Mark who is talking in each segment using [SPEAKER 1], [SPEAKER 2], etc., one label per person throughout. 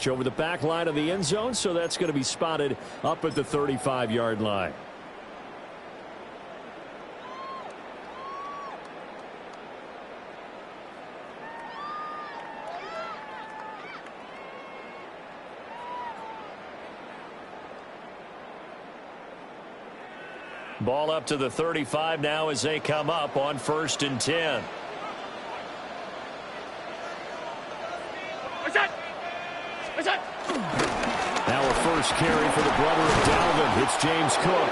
[SPEAKER 1] catch over the back line of the end zone, so that's going to be spotted up at the 35-yard line. Ball up to the 35 now as they come up on 1st and 10. Now a first carry for the brother of Dalvin. It's James Cook.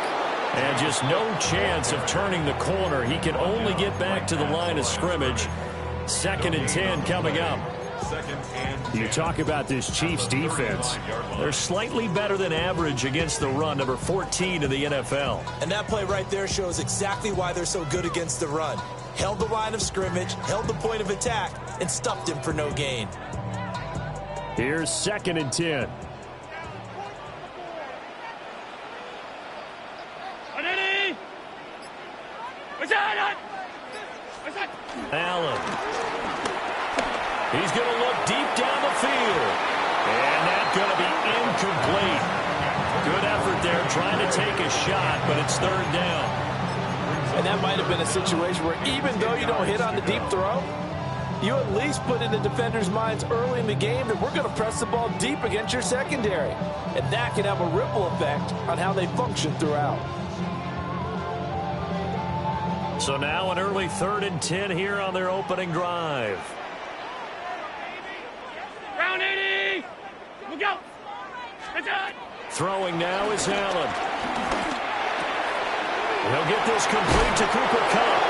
[SPEAKER 1] And just no chance of turning the corner. He can only get back to the line of scrimmage. 2nd and 10 coming up. You talk about this Chiefs defense. They're slightly better than average against the run, number 14 in the NFL.
[SPEAKER 2] And that play right there shows exactly why they're so good against the run. Held the line of scrimmage, held the point of attack, and stuffed him for no gain.
[SPEAKER 1] Here's 2nd and 10. Allen. He's going to look deep down the field. And that's going to be incomplete. Good effort there trying to take a shot, but it's 3rd down.
[SPEAKER 3] And that might have been a situation where even though you don't hit on the deep throw, you at least put in the defenders' minds early in the game that we're going to press the ball deep against your secondary. And that can have a ripple effect on how they function throughout.
[SPEAKER 1] So now an early 3rd and 10 here on their opening drive.
[SPEAKER 4] Round 80. Look out.
[SPEAKER 1] Throwing now is Allen. He'll get this complete to Cooper Kupp.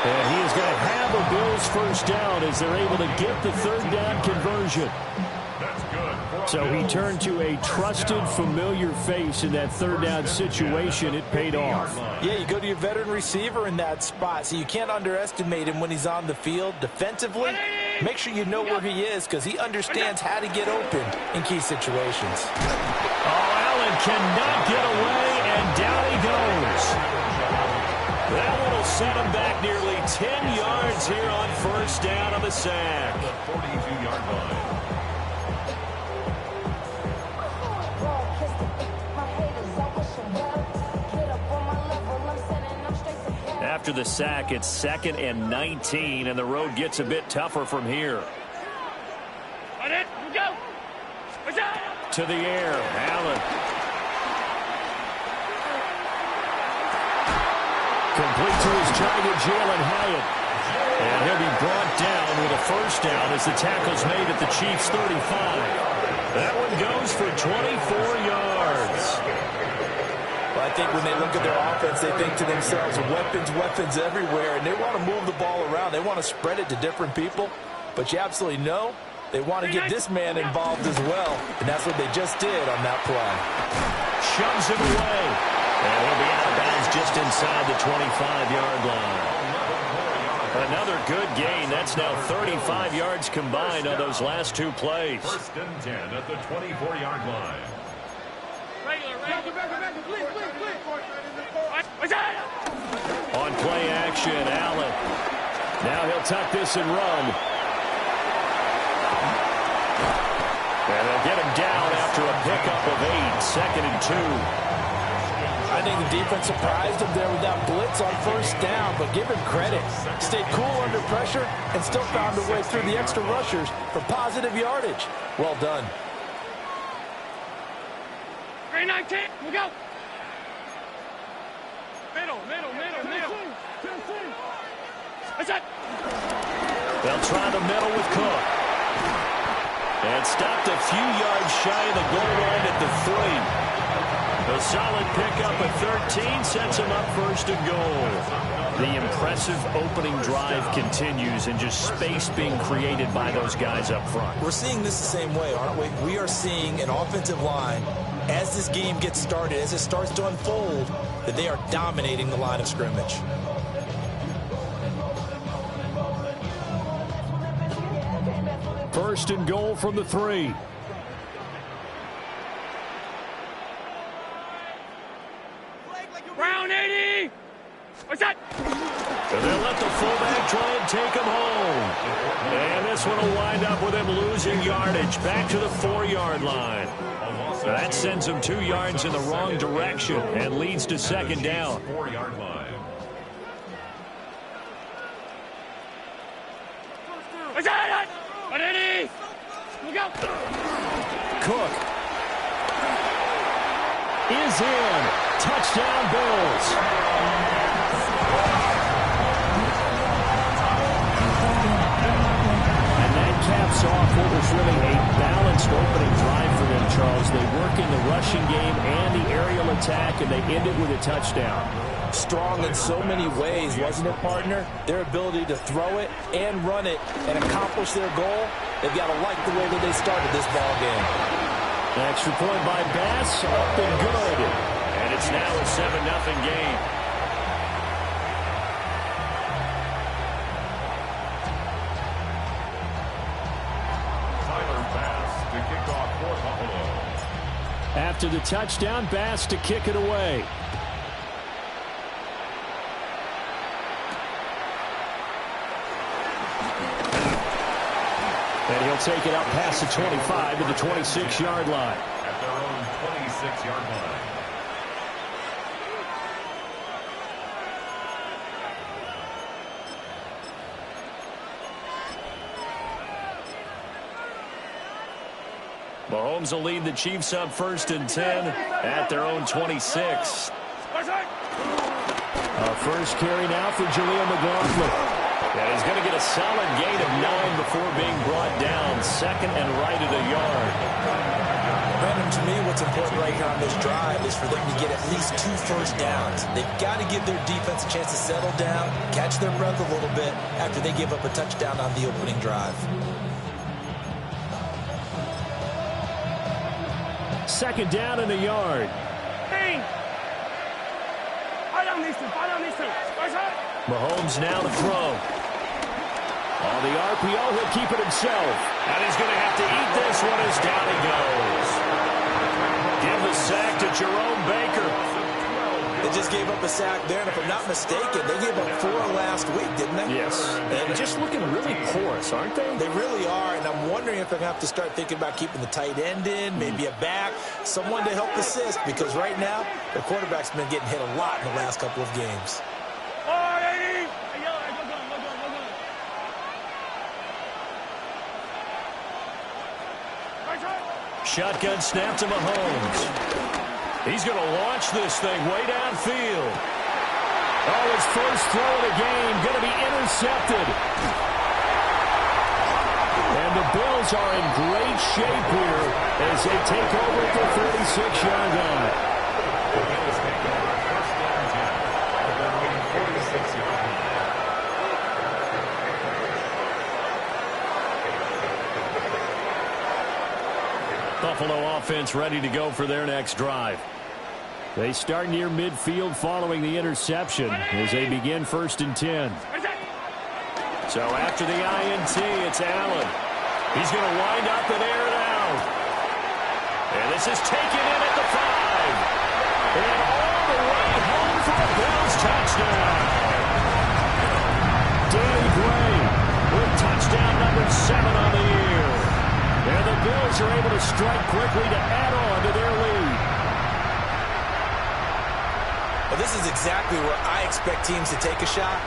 [SPEAKER 1] And he is going to have a Bills first down as they're able to get the 3rd down conversion. So he turned to a trusted, familiar face in that 3rd down situation. It paid off.
[SPEAKER 3] Yeah, you go to your veteran receiver in that spot, so you can't underestimate him when he's on the field. Defensively, make sure you know where he is because he understands how to get open in key situations.
[SPEAKER 1] Oh, Allen cannot get away, and down he goes. That one will set him back nearly 10 yards here on 1st down on the sack.
[SPEAKER 5] 42-yard line.
[SPEAKER 1] After the sack, it's 2nd and 19, and the road gets a bit tougher from here. To the air, Allen. Complete to his giant Jalen Hyatt. And he'll be brought down with a first down as the tackle's made at the Chiefs' 35. That one goes for 24 yards.
[SPEAKER 3] Well, I think when they look at their offense, they think to themselves, weapons everywhere, and they want to move the ball around. They want to spread it to different people, but you absolutely know they want to get this man involved as well, and that's what they just did on that play.
[SPEAKER 1] Shoves him away, and he'll be out of bounds just inside the 25-yard line. Another good gain. That's now 35 yards combined on those last 2 plays.
[SPEAKER 5] 1st and 10 at the 24-yard line.
[SPEAKER 1] On play action, Allen. Now he'll tuck this and run. And they'll get him down after a pickup of 8, 2nd and 2.
[SPEAKER 3] I think the defense surprised him there with that blitz on 1st down, but give him credit. Stayed cool under pressure and still found a way through the extra rushers for positive yardage. Well done.
[SPEAKER 4] 319, we go. Middle. What's that?
[SPEAKER 1] They'll try the middle with Cook. And stopped a few yards shy of the goal line at the 3. A solid pickup at 13 sets him up 1st and goal. The impressive opening drive continues and just space being created by those guys up front.
[SPEAKER 2] We're seeing this the same way, aren't we? We are seeing an offensive line, as this game gets started, as it starts to unfold, that they are dominating the line of scrimmage.
[SPEAKER 1] First and goal from the 3.
[SPEAKER 4] Round 80. What's that?
[SPEAKER 1] And they'll let the fullback try and take him home. And this one will wind up with him losing yardage back to the 4-yard line. That sends him 2 yards in the wrong direction and leads to second down.
[SPEAKER 5] 4-yard line.
[SPEAKER 1] Cook is in. Touchdown, Bills. And that caps off what was really a balanced opening drive for them, Charles. They work in the rushing game and the aerial attack, and they end it with a touchdown.
[SPEAKER 2] Strong in so many ways, wasn't it, partner? Their ability to throw it and run it and accomplish their goal, they've got to like the way that they started this ball game.
[SPEAKER 1] Extra point by Bass, up and good. And it's now a 7-0 game.
[SPEAKER 5] Tyler Bass to kick off for Buffalo.
[SPEAKER 1] After the touchdown, Bass to kick it away. And he'll take it out past the 25 to the 26-yard line.
[SPEAKER 5] At their own 26-yard line.
[SPEAKER 1] Mahomes will lead the Chiefs up 1st and 10 at their own 26. A first carry now for Jaleel McLaughlin. And he's going to get a solid gain of 9 before being brought down. 2nd and right at a yard.
[SPEAKER 2] Brandon, to me, what's important right here on this drive is for them to get at least 2 first downs. They've got to give their defense a chance to settle down, catch their breath a little bit after they give up a touchdown on the opening drive.
[SPEAKER 1] 2nd down and a yard. Mahomes now to throw. On the RPO, he'll keep it himself. And he's going to have to eat this one as down he goes. Give the sack to Jerome Baker.
[SPEAKER 2] They just gave up a sack there, and if I'm not mistaken, they gave up 4 last week, didn't they?
[SPEAKER 1] Yes. And just looking really porous, aren't they?
[SPEAKER 2] They really are, and I'm wondering if they're going to have to start thinking about keeping the tight end in, maybe a back, someone to help assist, because right now, their quarterback's been getting hit a lot in the last couple of games.
[SPEAKER 1] Shotgun snap to Mahomes. He's going to launch this thing way downfield. Oh, his first throw of the game going to be intercepted. And the Bills are in great shape here as they take over at the 36-yard line.
[SPEAKER 5] The Bills take over 1st and 10 at their own 46-yard line.
[SPEAKER 1] Buffalo offense ready to go for their next drive. They start near midfield following the interception as they begin 1st and 10. So after the INT, it's Allen. He's going to wind up and air it out. And this is taken in at the 5. And all the way home for the Bills touchdown. Danny Gray with touchdown number 7 on the year. And the Bills are able to strike quickly to add on to their lead.
[SPEAKER 2] Well, this is exactly where I expect teams to take a shot.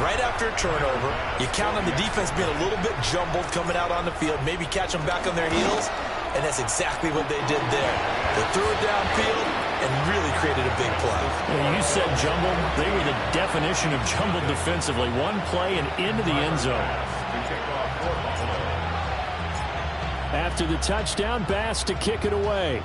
[SPEAKER 2] Right after a turnover, you count on the defense being a little bit jumbled coming out on the field, maybe catch them back on their heels, and that's exactly what they did there. They threw it downfield and really created a big play.
[SPEAKER 1] Well, you said jumbled. They were the definition of jumbled defensively. One play and into the end zone. After the touchdown, Bass to kick it away.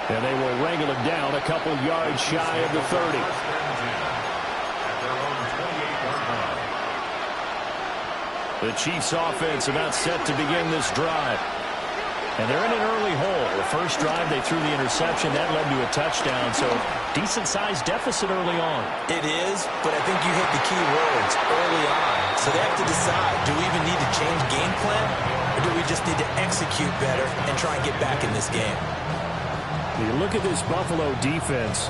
[SPEAKER 1] And they will wrangle it down a couple yards shy of the 30. The Chiefs offense about set to begin this drive. And they're in an early hole. The first drive, they threw the interception. That led to a touchdown, so decent-sized deficit early on.
[SPEAKER 2] It is, but I think you hit the key words early on. So they have to decide, do we even need to change game plan, or do we just need to execute better and try and get back in this game?
[SPEAKER 1] You look at this Buffalo defense.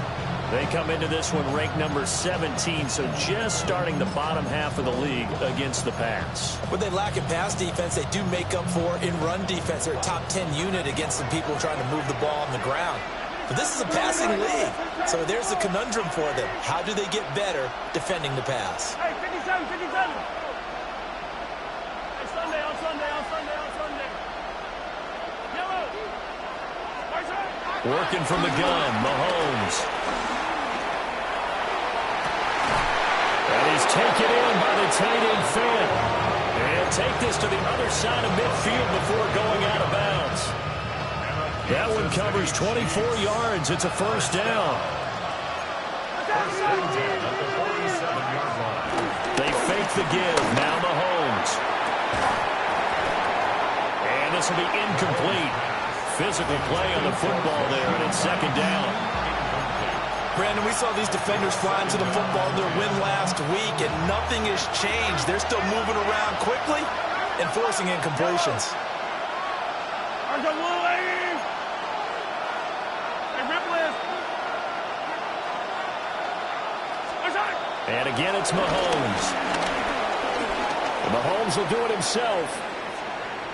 [SPEAKER 1] They come into this one ranked number 17, so just starting the bottom half of the league against the pass.
[SPEAKER 2] When they lack in pass defense, they do make up for in run defense. They're a top 10 unit against the people trying to move the ball on the ground. But this is a passing league, so there's a conundrum for them. How do they get better defending the pass?
[SPEAKER 4] Hey, 57, 57. Hey, Sunday, on Sunday, on Sunday, on Sunday. Yellow.
[SPEAKER 1] Working from the gun, Mahomes. And he's taken in by the tight end Fant. And take this to the other side of midfield before going out of bounds. That one covers 24 yards. It's a first down.
[SPEAKER 5] First and 10 at the 47-yard line.
[SPEAKER 1] They fake the give. Now Mahomes. And this will be incomplete. Physical play on the football there, and it's second down.
[SPEAKER 2] Brandon, we saw these defenders flying to the football in their win last week, and nothing has changed. They're still moving around quickly and forcing incompletions.
[SPEAKER 1] And again, it's Mahomes. And Mahomes will do it himself.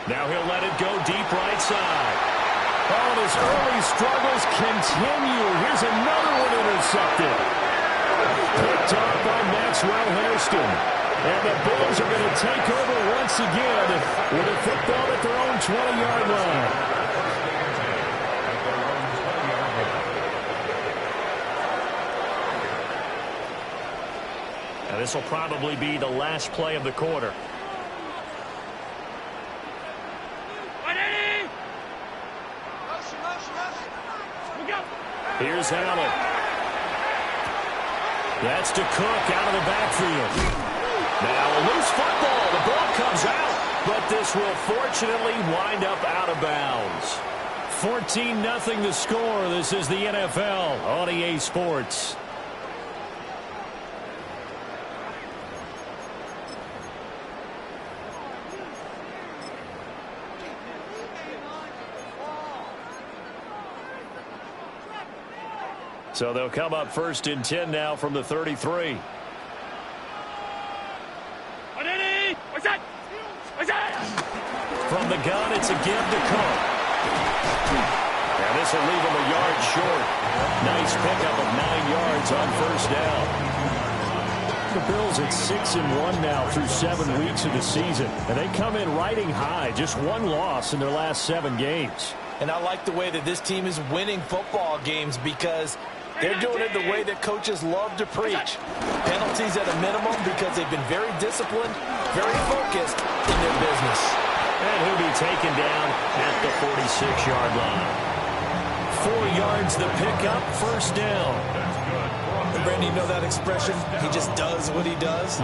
[SPEAKER 1] Now he'll let it go deep right side. Oh, and his early struggles continue. Here's another one intercepted. Picked off by Maxwell Hairston. And the Bills are going to take over once again with a football at their own 20-yard line. Now this will probably be the last play of the quarter. Here's Allen. That's to Cook out of the backfield. Now a loose football. The ball comes out, but this will fortunately wind up out of bounds. 14-0 the score. This is the NFL on EA Sports. So they'll come up first and 10 now from the 33. From the gun, it's a give to Cook. And this will leave him a yard short. Nice pickup of 9 yards on first down. The Bills at 6-1 now through 7 weeks of the season. And they come in riding high. Just one loss in their last 7 games.
[SPEAKER 2] And I like the way that this team is winning football games because they're doing it the way that coaches love to preach. Penalties at a minimum because they've been very disciplined, very focused in their business.
[SPEAKER 1] And he'll be taken down at the 46-yard line. 4 yards the pickup, first down.
[SPEAKER 2] And Brandon, you know that expression? He just does what he does.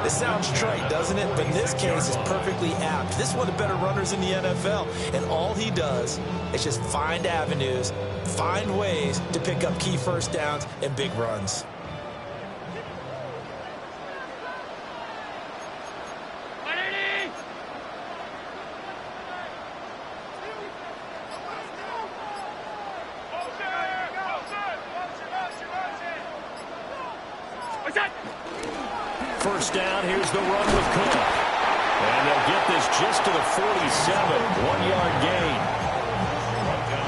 [SPEAKER 2] It sounds trite, doesn't it? But in this case, it's perfectly apt. This is one of the better runners in the NFL. And all he does is just find avenues, find ways to pick up key first downs and big runs.
[SPEAKER 1] First down, here's the run with Cook. And they'll get this just to the 47, 1-yard gain.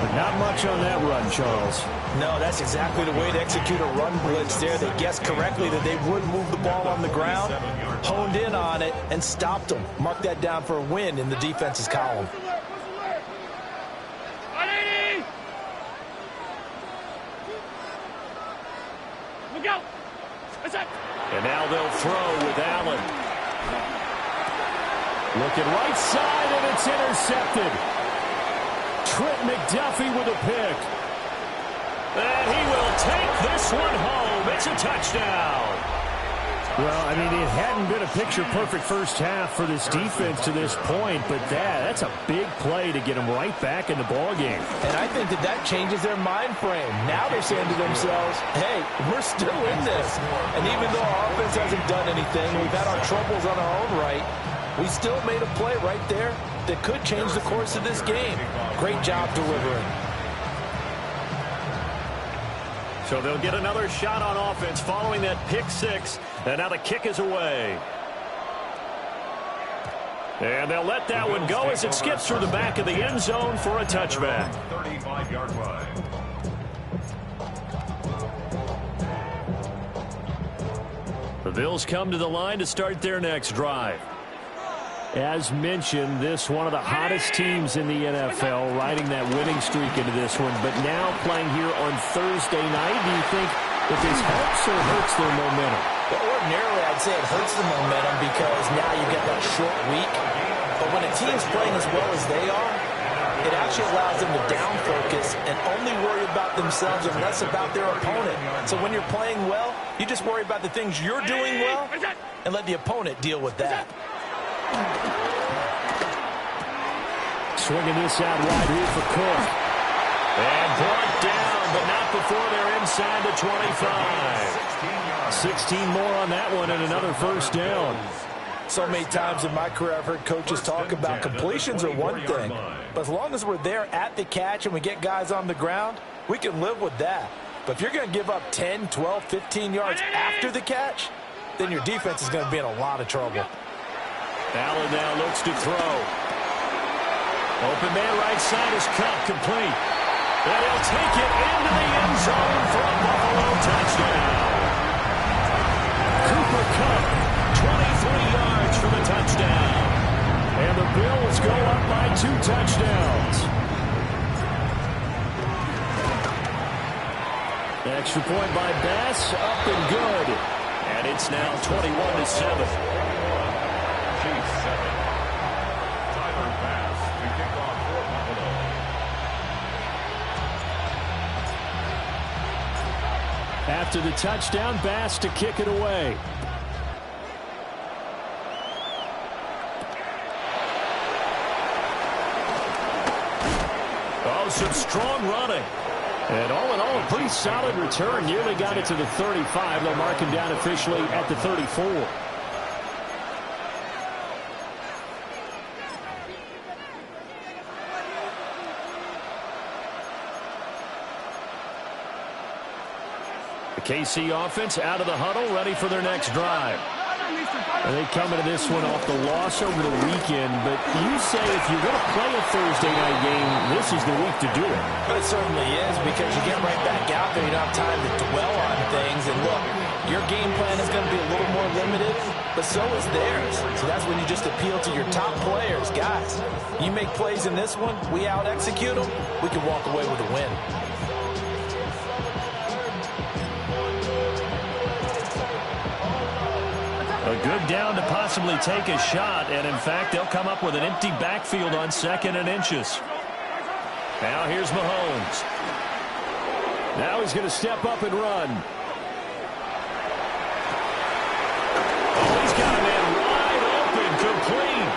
[SPEAKER 1] But not much on that run, Charles.
[SPEAKER 2] No, that's exactly the way to execute a run blitz there. They guessed correctly that they would move the ball on the ground, honed in on it, and stopped them. Mark that down for a win in the defense's column.
[SPEAKER 1] And now they'll throw with Allen. Looking right side, and it's intercepted. Trent McDuffie with a pick. And he will take this one home. It's a touchdown. Well, I mean, it hadn't been a picture-perfect first half for this defense to this point, but that's a big play to get them right back in the ballgame.
[SPEAKER 3] And I think that changes their mind frame. Now they're saying to themselves, hey, we're still in this. And even though our offense hasn't done anything, we've had our troubles on our own right, we still made a play right there that could change the course of this game. Great job delivering.
[SPEAKER 1] So they'll get another shot on offense following that pick six. And now the kick is away. And they'll let that one go as it skips through the back of the end zone for a touchback.
[SPEAKER 5] 35-yard line.
[SPEAKER 1] The Bills come to the line to start their next drive. As mentioned, this one of the hottest teams in the NFL, riding that winning streak into this one. But now playing here on Thursday night, do you think that this helps or hurts their momentum?
[SPEAKER 3] Well, ordinarily, I'd say it hurts the momentum because now you get that short week. But when a team's playing as well as they are, it actually allows them to down focus and only worry about themselves and less about their opponent. So when you're playing well, you just worry about the things you're doing well and let the opponent deal with that.
[SPEAKER 1] Swinging this out wide here for Cook. And brought down, but not before they're inside the 25. 16 more on that one and another first down.
[SPEAKER 3] So many times in my career I've heard coaches talk about completions are one thing. But as long as we're there at the catch and we get guys on the ground, we can live with that. But if you're going to give up 10, 12, 15 yards after the catch, then your defense is going to be in a lot of trouble.
[SPEAKER 1] Allen now looks to throw. Open man right side is cut complete. And he'll take it into the end zone for a Buffalo touchdown. Cooper Kupp, 23 yards for the touchdown. And the Bills go up by 2 touchdowns. Extra point by Bass, up and good. And it's now 21-7.
[SPEAKER 5] Chiefs 7. Tyler Bass to kick off for Buffalo.
[SPEAKER 1] After the touchdown, Bass to kick it away. Oh, some strong running. And all in all, a pretty solid return. Nearly got it to the 35. They'll mark him down officially at the 34. KC offense out of the huddle, ready for their next drive. And they come into this one off the loss over the weekend, but you say if you're going to play a Thursday night game, this is the week to do it.
[SPEAKER 3] But it certainly is, because you get right back out there, you don't have time to dwell on things. And look, your game plan is going to be a little more limited, but so is theirs. So that's when you just appeal to your top players. Guys, you make plays in this one, we out-execute them, we can walk away with a win.
[SPEAKER 1] A good down to possibly take a shot, and in fact, they'll come up with an empty backfield on 2nd and inches. Now here's Mahomes. Now he's going to step up and run. Oh, he's got a man wide open, complete.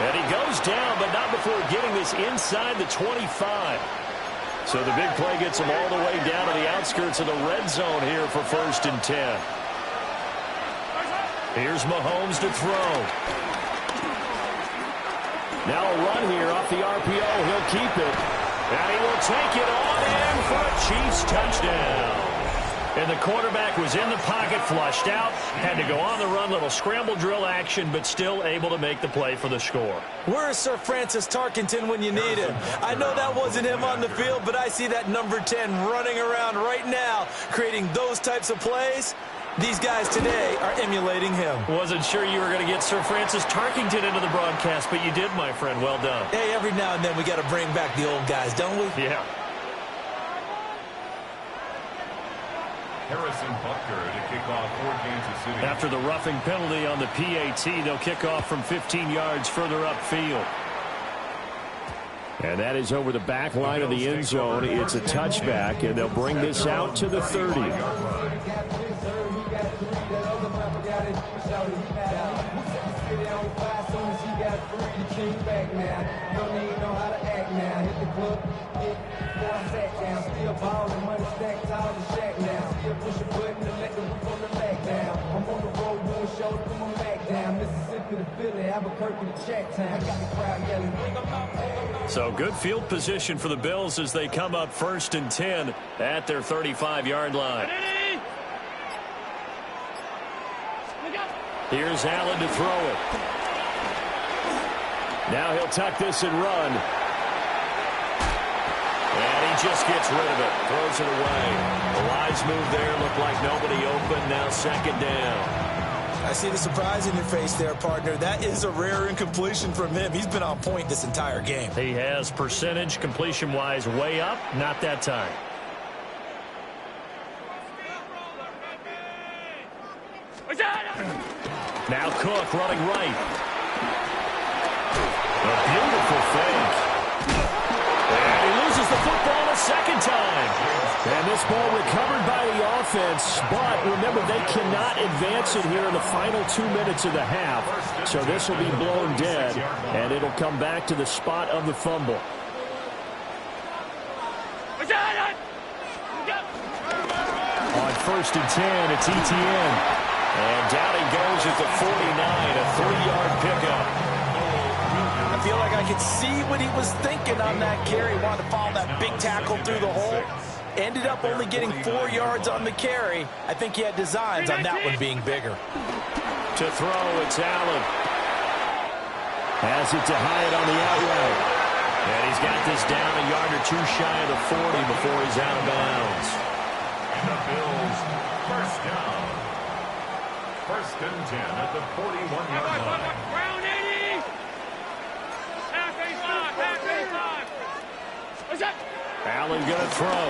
[SPEAKER 1] And he goes down, but not before getting this inside the 25. So the big play gets him all the way down to the outskirts of the red zone here for 1st and 10. Here's Mahomes to throw. Now a run here off the RPO. He'll keep it. And he will take it on in for a Chiefs touchdown. And the quarterback was in the pocket, flushed out, had to go on the run, little scramble drill action, but still able to make the play for the score.
[SPEAKER 3] Where is Sir Francis Tarkenton when you need him? I know that wasn't him on the field, but I see that number 10 running around right now, creating those types of plays. These guys today are emulating him.
[SPEAKER 1] Wasn't sure you were going to get Sir Francis Tarkenton into the broadcast, but you did, my friend. Well done.
[SPEAKER 3] Hey, every now and then we got to bring back the old guys, don't we?
[SPEAKER 1] Yeah.
[SPEAKER 5] Harrison Butker to kick off for Kansas City.
[SPEAKER 1] After the roughing penalty on the PAT, they'll kick off from 15 yards further upfield. And that is over the back line of the end zone. It's a touchback, and they'll bring this out to the 30. So good field position for the Bills as they come up 1st and 10 at their 35-yard line. Here's Allen to throw it. Now he'll tuck this and run. And he just gets rid of it. Throws it away. The wise move there. Looked like nobody open. Now 2nd down.
[SPEAKER 2] I see the surprise in your face there, partner. That is a rare incompletion from him. He's been on point this entire game.
[SPEAKER 1] He has percentage completion-wise way up. Not that time. Now Cook running right. A beautiful fake. And he loses the football a 2nd time. And this ball recovered by the offense, but remember, they cannot advance it here in the final 2 minutes of the half. So this will be blown dead, and it'll come back to the spot of the fumble. On 1st and 10, it's Etienne. And down he goes at the 49, a 3-yard pickup.
[SPEAKER 2] I feel like I could see what he was thinking on that carry. Wanted to follow that big tackle through the hole. Ended up only getting 4 yards on the carry. I think he had designs on that one being bigger.
[SPEAKER 1] To throw, it's Allen. Has it to Hyatt on the outright. And he's got this down a yard or two shy of the 40 before he's out of bounds.
[SPEAKER 5] And the Bills, 1st down. 1st and 10 at the 41-yard line.
[SPEAKER 4] Brown 80. Half 85. What's that?
[SPEAKER 1] Allen going to throw.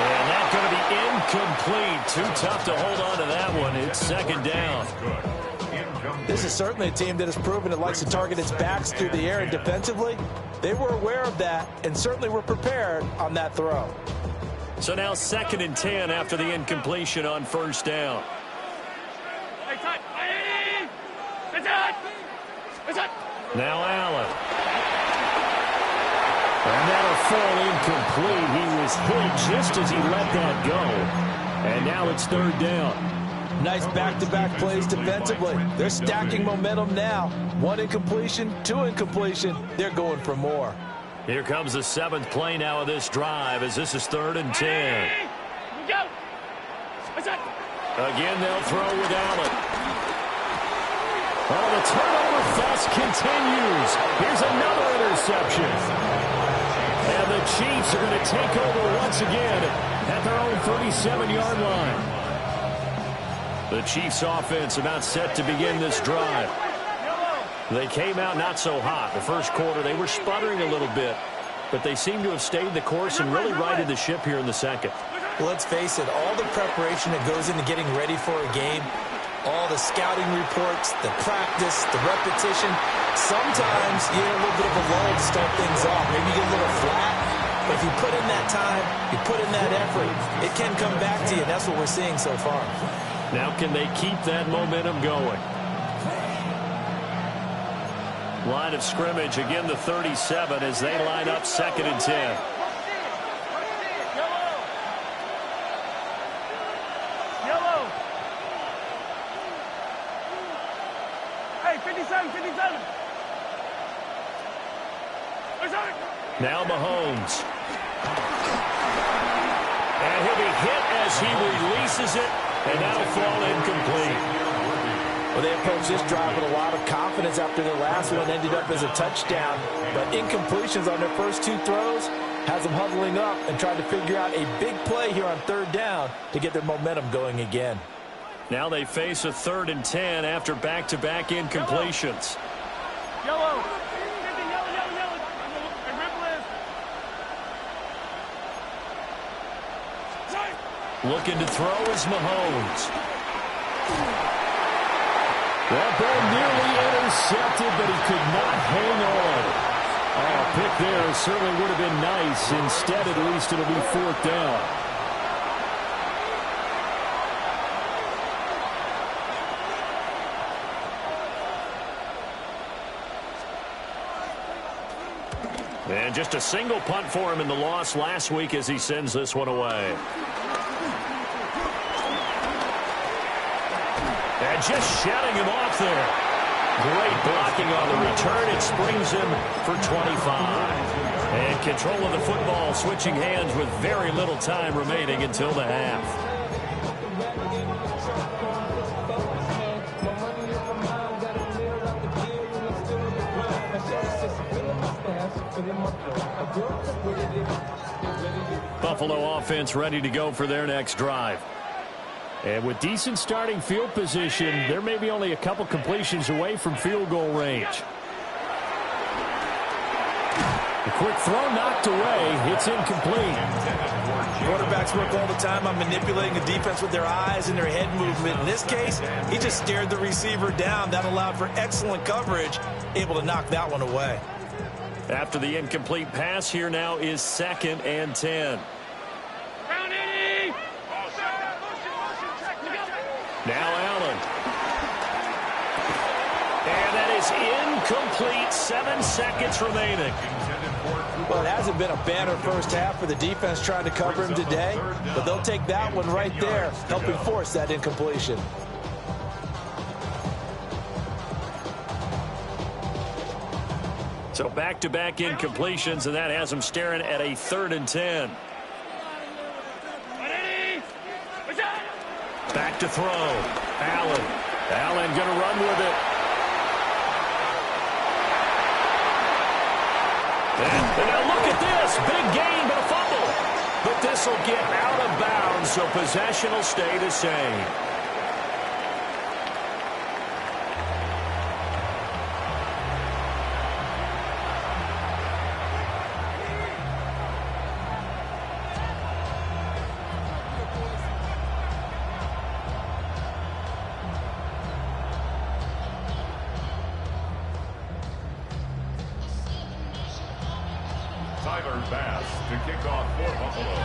[SPEAKER 1] And that's going to be incomplete. Too tough to hold on to that one. It's 2nd down.
[SPEAKER 2] This is certainly a team that has proven it likes to target its backs through the air, and defensively, they were aware of that and certainly were prepared on that throw.
[SPEAKER 1] So now 2nd and 10 after the incompletion on 1st down. Now Allen. And that'll fall incomplete. He was hit just as he let that go. And now it's 3rd down.
[SPEAKER 2] Nice back-to-back plays defensively. They're stacking momentum now. 1 incompletion, 2 incompletion. They're going for more.
[SPEAKER 1] Here comes the 7th play now of this drive as this is 3rd and 10. Again, they'll throw with Allen. Oh, the turnover fest continues. Here's another interception. And the Chiefs are going to take over once again at their own 37-yard line. The Chiefs offense about set to begin this drive. They came out not so hot. The first quarter, they were sputtering a little bit, but they seem to have stayed the course and really righted the ship here in the 2nd.
[SPEAKER 2] Well, let's face it, all the preparation that goes into getting ready for a game, all the scouting reports, the practice, the repetition, sometimes you get a little bit of a lull to start things off. Maybe you get a little flat, but if you put in that time, you put in that effort, it can come back to you, and that's what we're seeing so far.
[SPEAKER 1] Now can they keep that momentum going? Line of scrimmage, again the 37 as they line up 2nd and 10.
[SPEAKER 4] Hey, 57.
[SPEAKER 1] Now Mahomes. And he'll be hit as he releases it, and that'll fall incomplete.
[SPEAKER 2] Well, they approached this drive with a lot of confidence after their last one ended up as a touchdown. But incompletions on their first 2 throws has them huddling up and trying to figure out a big play here on 3rd down to get their momentum going again.
[SPEAKER 1] Now they face a 3rd and 10 after back-to-back incompletions.
[SPEAKER 4] Yellow.
[SPEAKER 1] Looking to throw is Mahomes. That ball nearly intercepted, but he could not hang on. Oh, a pick there certainly would have been nice. Instead, at least, it'll be 4th down. And just a single punt for him in the loss last week as he sends this one away. And just shutting him off there. Great blocking on the return. It springs him for 25. And control of the football switching hands with very little time remaining until the half. Buffalo offense ready to go for their next drive. And with decent starting field position, there may be only a couple completions away from field goal range. A quick throw knocked away. It's incomplete.
[SPEAKER 2] Quarterbacks work all the time on manipulating the defense with their eyes and their head movement. In this case, he just stared the receiver down. That allowed for excellent coverage, able to knock that one away.
[SPEAKER 1] After the incomplete pass, here now is 2nd and 10. Now Allen. And that is incomplete. 7 seconds remaining.
[SPEAKER 2] Well, it hasn't been a banner first half for the defense trying to cover him today, but they'll take that one right there, helping force that incompletion.
[SPEAKER 1] So back-to-back incompletions, and that has him staring at a 3rd and 10. Back to throw. Allen. Allen going to run with it. And now look at this. Big gain, but a fumble. But this will get out of bounds, so possession will stay the same.
[SPEAKER 5] Tyler Bass to kick off for Buffalo.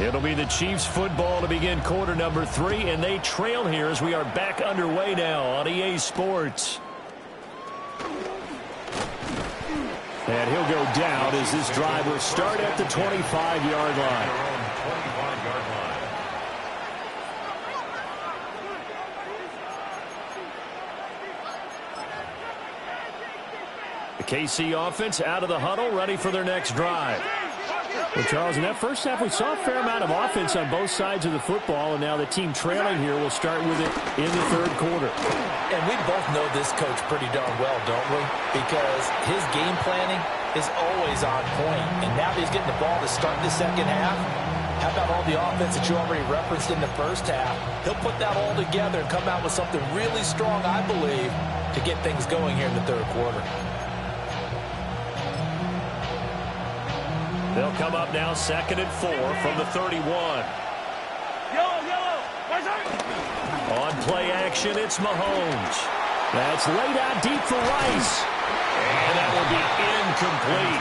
[SPEAKER 1] It'll be the Chiefs football to begin quarter number 3, and they trail here as we are back underway now on EA Sports. And he'll go down as this drive will start at the 25-yard line. The KC offense out of the huddle, ready for their next drive. Well, Charles, in that first half, we saw a fair amount of offense on both sides of the football, and now the team trailing here will start with it in the 3rd quarter.
[SPEAKER 2] And we both know this coach pretty darn well, don't we? Because his game planning is always on point, and now he's getting the ball to start the second half. How about all the offense that you already referenced in the first half? He'll put that all together and come out with something really strong, I believe, to get things going here in the 3rd quarter.
[SPEAKER 1] They'll come up now 2nd and 4 from the 31. On play action, it's Mahomes. That's laid out deep for Rice. And that will be incomplete.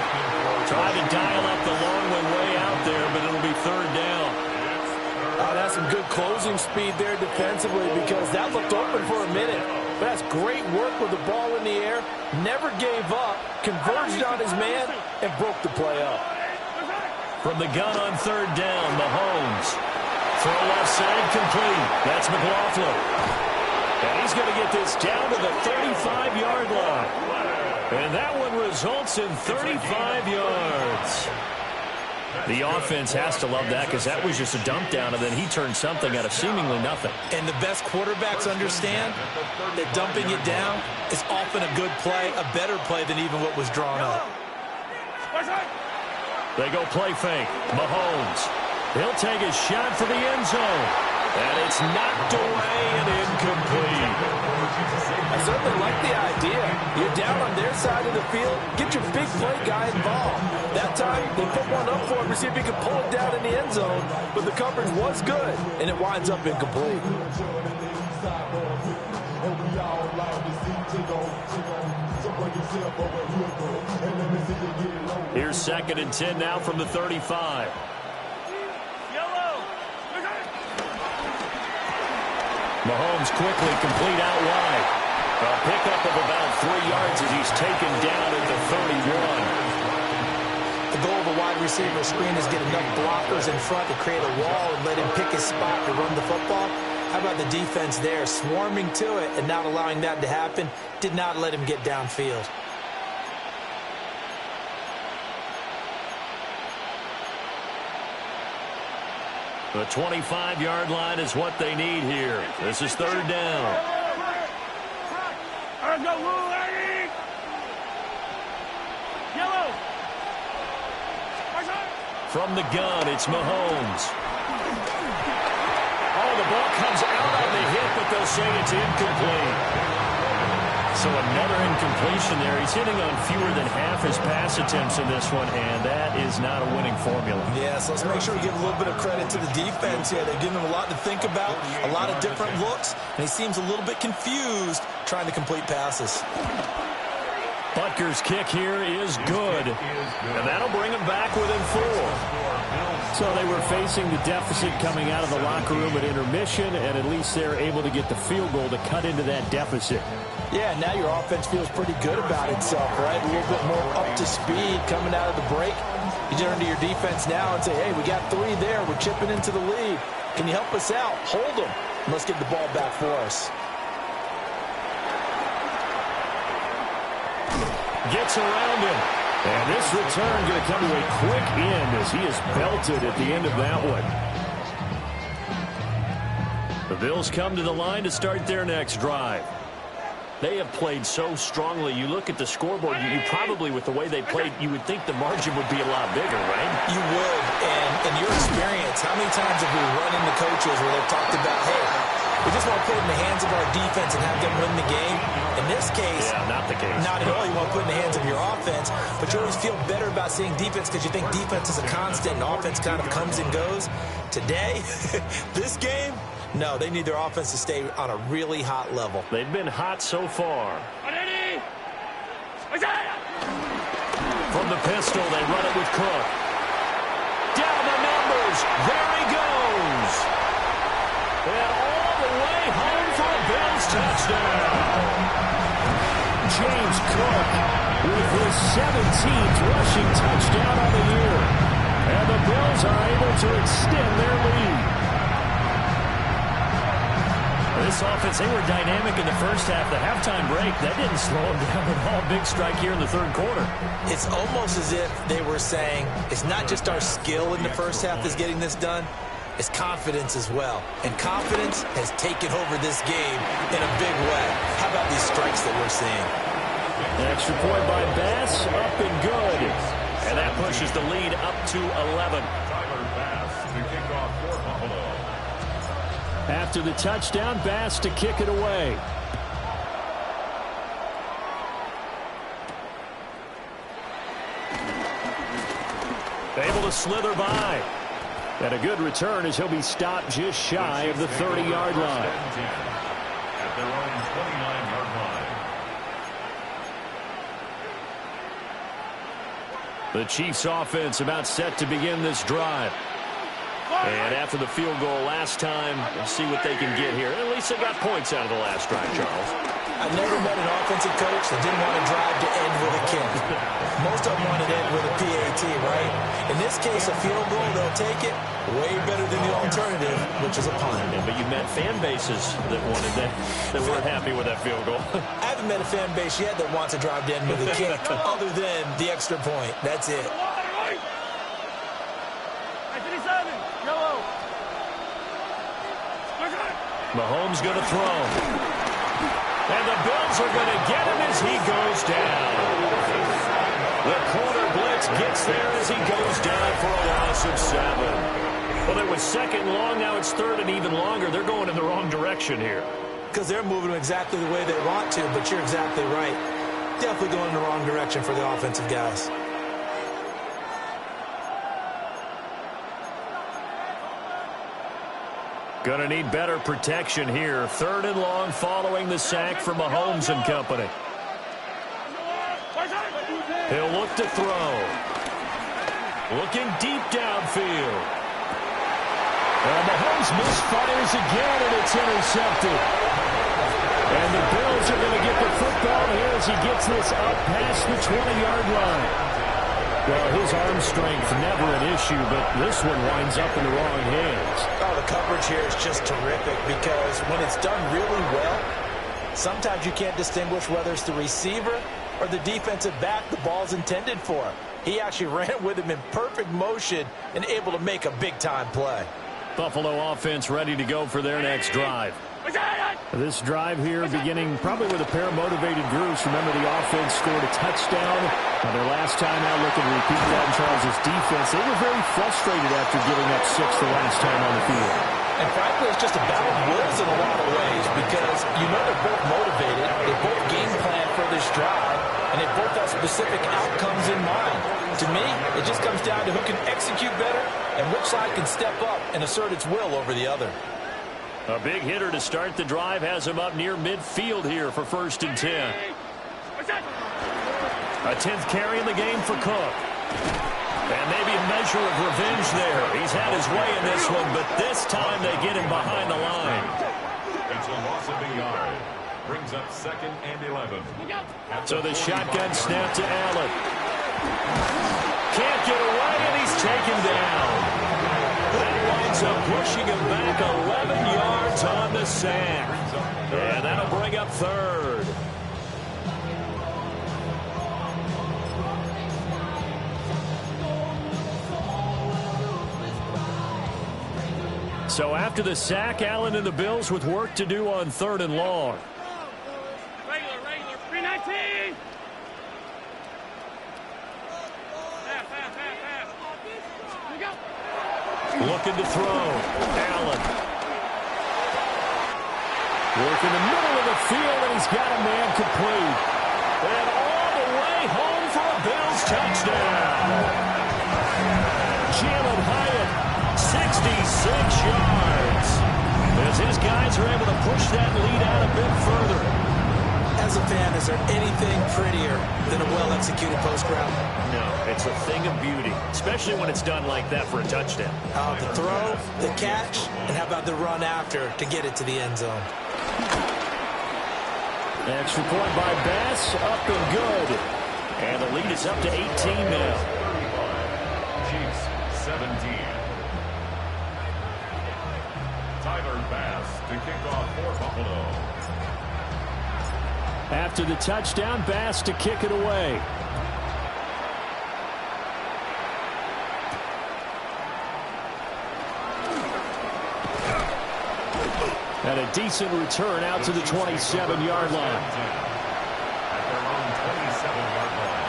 [SPEAKER 1] Try to dial up the long one way out there, but it'll be 3rd down.
[SPEAKER 2] Oh, that's some good closing speed there defensively, because that looked open for a minute. But that's great work with the ball in the air. Never gave up, converged on his man, and broke the play up.
[SPEAKER 1] From the gun on 3rd down, Mahomes. Throw left side complete. That's McLaughlin. And he's going to get this down to the 35-yard line. And that one results in 35 yards. The offense has to love that, because that was just a dump down, and then he turned something out of seemingly nothing.
[SPEAKER 2] And the best quarterbacks understand that dumping it down is often a good play, a better play than even what was drawn up.
[SPEAKER 1] They go play fake. Mahomes. He'll take a shot for the end zone. And it's knocked away and incomplete.
[SPEAKER 2] I certainly like the idea. You're down on their side of the field. Get your big play guy involved. That time, they put one up for him to see if he can pull it down in the end zone. But the coverage was good, and it winds up incomplete.
[SPEAKER 1] Here's 2nd and 10 now from the 35. Mahomes quickly complete out wide. A pickup of about 3 yards as he's taken down at the 31.
[SPEAKER 2] The goal of a wide receiver screen is get enough blockers in front to create a wall and let him pick his spot to run the football. How about the defense there, swarming to it and not allowing that to happen? Did not let him get downfield.
[SPEAKER 1] The 25-yard line is what they need here. This is 3rd down.
[SPEAKER 4] Let's go, Lou, Yellow.
[SPEAKER 1] From the gun, it's Mahomes. Oh, the ball comes out on the hit, but they'll say it's incomplete. So another incompletion there. He's hitting on fewer than half his pass attempts in this one, and that is not a winning formula.
[SPEAKER 2] Yes, let's make sure we give a little bit of credit to the defense here. They're giving him a lot to think about, a lot of different looks, and he seems a little bit confused trying to complete passes.
[SPEAKER 1] Butker's kick here is good, and that'll bring him back within 4. So they were facing the deficit coming out of the locker room at intermission, and at least they're able to get the field goal to cut into that deficit.
[SPEAKER 2] Yeah, now your offense feels pretty good about itself, right? A little bit more up to speed coming out of the break. You turn to your defense now and say, hey, we got 3 there. We're chipping into the lead. Can you help us out? Hold them. And let's get the ball back for us.
[SPEAKER 1] Gets around him. And this return going to come to a quick end as he is belted at the end of that one. The Bills come to the line to start their next drive. They have played so strongly. You look at the scoreboard, you probably, with the way they played, you would think the margin would be a lot bigger, right?
[SPEAKER 2] You would. And in your experience, how many times have we run into coaches where they've talked about, hey, we just want to put it in the hands of our defense and have them win the game? In this case,
[SPEAKER 1] yeah, not the case.
[SPEAKER 2] Not at all. You want to put it in the hands of your offense, but you always feel better about seeing defense because you think defense is a constant and offense kind of comes and goes. Today, this game, no, they need their offense to stay on a really hot level.
[SPEAKER 1] They've been hot so far. From the pistol, they run it with Cook. Down the numbers. There he goes. And all the way home for a Bills touchdown. James Cook with his 17th rushing touchdown on the year. And the Bills are able to extend their lead. This offense, they were dynamic in the first half. The halftime break, that didn't slow them down at all. Big strike here in the 3rd quarter.
[SPEAKER 2] It's almost as if they were saying, it's not just our skill in the first half that's getting this done, it's confidence as well. And confidence has taken over this game in a big way. How about these strikes that we're seeing?
[SPEAKER 1] An extra point by Bass, up and good. And that pushes the lead up to 11.
[SPEAKER 5] Tyler Bass to kick off for Buffalo.
[SPEAKER 1] After the touchdown, Bass to kick it away. Able to slither by. And a good return as he'll be stopped just shy of the 30-yard line.
[SPEAKER 5] At their own 29-yard line.
[SPEAKER 1] The Chiefs offense about set to begin this drive. And after the field goal last time, we'll see what they can get here. At least they got points out of the last drive, Charles.
[SPEAKER 2] I've never met an offensive coach that didn't want to drive to end with a kick. Most of them wanted to end with a PAT, right? In this case, a field goal, they'll take it. Way better than the alternative, which is a punt.
[SPEAKER 1] Yeah, but you met fan bases that wanted that weren't happy with that field goal.
[SPEAKER 2] I haven't met a fan base yet that wants to drive to end with a kick other than the extra point. That's it.
[SPEAKER 1] Mahomes going to throw. And the Bills are going to get him as he goes down. The corner blitz gets there as he goes down for a loss of 7. Well, it was 2nd long. Now it's 3rd and even longer. They're going in the wrong direction here.
[SPEAKER 2] Because they're moving exactly the way they want to, but you're exactly right. Definitely going in the wrong direction for the offensive guys.
[SPEAKER 1] Gonna need better protection here. 3rd and long following the sack from Mahomes and company. He'll look to throw. Looking deep downfield. And Mahomes misfires again, and it's intercepted. And the Bills are going to get the football here as he gets this up past the 20-yard line. Well, his arm strength never an issue, but this one winds up in the wrong hands.
[SPEAKER 2] Oh, the coverage here is just terrific because when it's done really well, sometimes you can't distinguish whether it's the receiver or the defensive back the ball's intended for. He actually ran with him in perfect motion and able to make a big-time play.
[SPEAKER 1] Buffalo offense ready to go for their next drive. This drive here beginning probably with a pair of motivated groups. Remember, the offense scored a touchdown. Now, their last time out, looking to repeat that in Charles' defense. They were very frustrated after giving up 6 the last time on the field.
[SPEAKER 2] And frankly, it's just a battle of wills in a lot of ways because you know they're both motivated. They both game plan for this drive, and they both have specific outcomes in mind. To me, it just comes down to who can execute better and which side can step up and assert its will over the other.
[SPEAKER 1] A big hitter to start the drive has him up near midfield here for 1st and 10. A 10th carry in the game for Cook. And maybe a measure of revenge there. He's had his way in this one, but this time they get him behind the line.
[SPEAKER 5] It's a loss of a yard. Brings up 2nd and 11.
[SPEAKER 1] So the shotgun snap to Allen. Can't get away, and he's taken down. That winds up pushing him back 11 yards on the sack. And that'll bring up 3rd. So after the sack, Allen and the Bills with work to do on 3rd and long.
[SPEAKER 4] Regular, 319.
[SPEAKER 1] Looking to throw. Allen. Work in the middle of the field, and he's got a man complete. And all the way home for a Bills touchdown. Jalen Hyatt, 66 yards. As his guys are able to push that lead out a bit further.
[SPEAKER 2] As a fan, is there anything prettier than a well-executed post route?
[SPEAKER 1] No, it's a thing of beauty, especially when it's done like that for a touchdown.
[SPEAKER 2] The throw, the catch, and how about the run after to get it to the end zone?
[SPEAKER 1] Extra point by Bass, up and good. And the lead is up to 18 now.
[SPEAKER 5] 35. Chiefs 17. Tyler Bass to kick off for Buffalo.
[SPEAKER 1] After the touchdown, Bass to kick it away. And a decent return out to the 27-yard line.
[SPEAKER 5] At their own 27-yard line.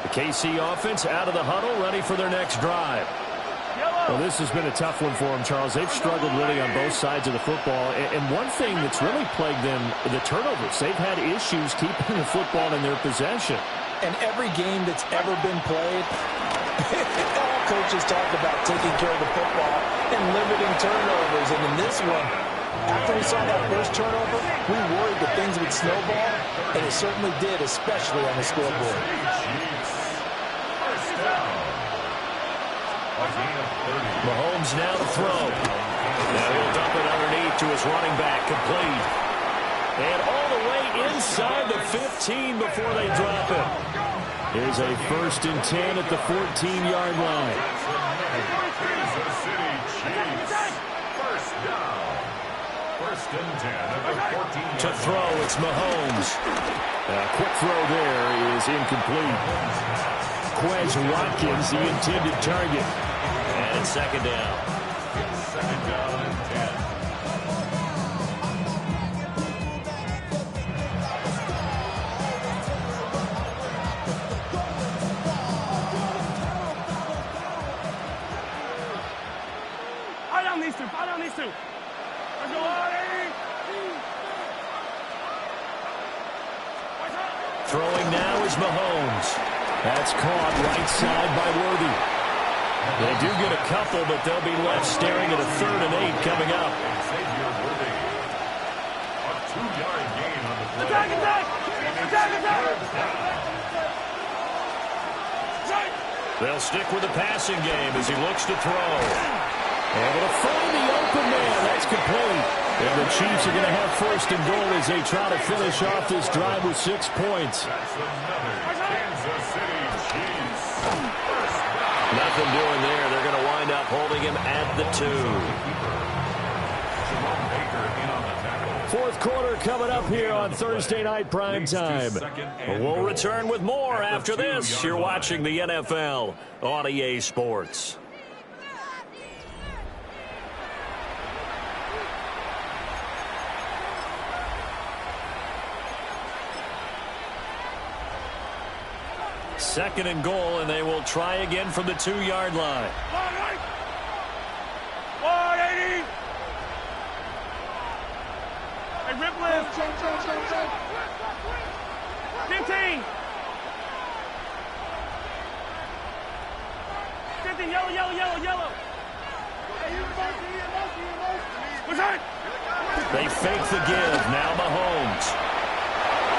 [SPEAKER 1] The KC offense out of the huddle, ready for their next drive. Well, this has been a tough one for them, Charles. They've struggled really on both sides of the football. And one thing that's really plagued them, the turnovers. They've had issues keeping the football in their possession.
[SPEAKER 2] And every game that's ever been played, all coaches talk about taking care of the football and limiting turnovers. And in this one, after we saw that first turnover, we worried that things would snowball, and it certainly did, especially on the scoreboard.
[SPEAKER 1] Mahomes now to throw. Now he'll dump it underneath to his running back, complete. And all the way inside the 15 before they drop it. Here's a 1st and 10 at the 14-yard line.
[SPEAKER 5] Kansas City Chiefs. 1st down. 1st and 10 at the 14-yard
[SPEAKER 1] To throw, it's Mahomes. A quick throw there is incomplete. Quez Watkins, the intended target. And it's 2nd down.
[SPEAKER 5] 2nd down and 10.
[SPEAKER 4] Fire down these two. Let's go, Artie.
[SPEAKER 1] Throwing now is Mahomes. That's caught right side by Worthy. They do get a couple, but they'll be left staring at a 3rd and 8 coming up.
[SPEAKER 5] Xavier Worthy. A 2-yard gain on the play.
[SPEAKER 4] Attack!
[SPEAKER 5] And
[SPEAKER 1] They'll stick with the passing game as he looks to throw. Able to find the open man. That's complete. And the Chiefs are going to have first and goal as they try to finish off this drive with 6 points.
[SPEAKER 5] That's another Kansas City Chiefs.
[SPEAKER 1] Nothing doing there. They're going to wind up holding him at the 2.
[SPEAKER 5] Jerome Baker in on the tackle.
[SPEAKER 1] Fourth quarter coming up here on Thursday Night Prime Time. We'll return with more after this. You're watching the NFL on EA Sports. Second and goal, and they will try again from the 2-yard line.
[SPEAKER 4] 180. Hey, rip lift. 15. 15, yellow, yellow, yellow, yellow. What's that?
[SPEAKER 1] They fake the give. Now Mahomes.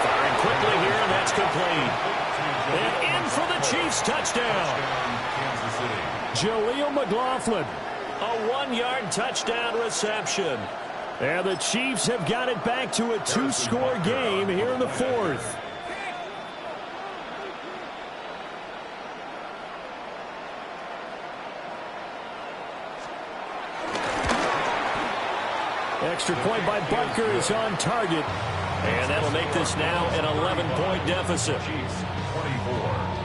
[SPEAKER 1] Firing quickly here, and that's complete. And in for the Chiefs touchdown.
[SPEAKER 5] Kansas City.
[SPEAKER 1] Jaleel McLaughlin. A 1-yard touchdown reception. And the Chiefs have got it back to a 2-score game here in the 4th. Extra point by Butker is on target. And that'll make this now an 11-point deficit.
[SPEAKER 5] Chiefs 24.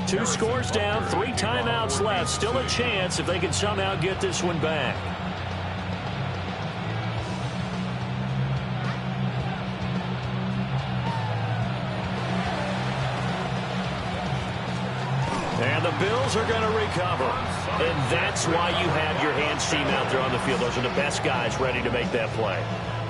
[SPEAKER 1] Two scores down, 3 timeouts left. Still a chance if they can somehow get this one back. And the Bills are going to recover. And that's why you have your hands team out there on the field. Those are the best guys ready to make that play.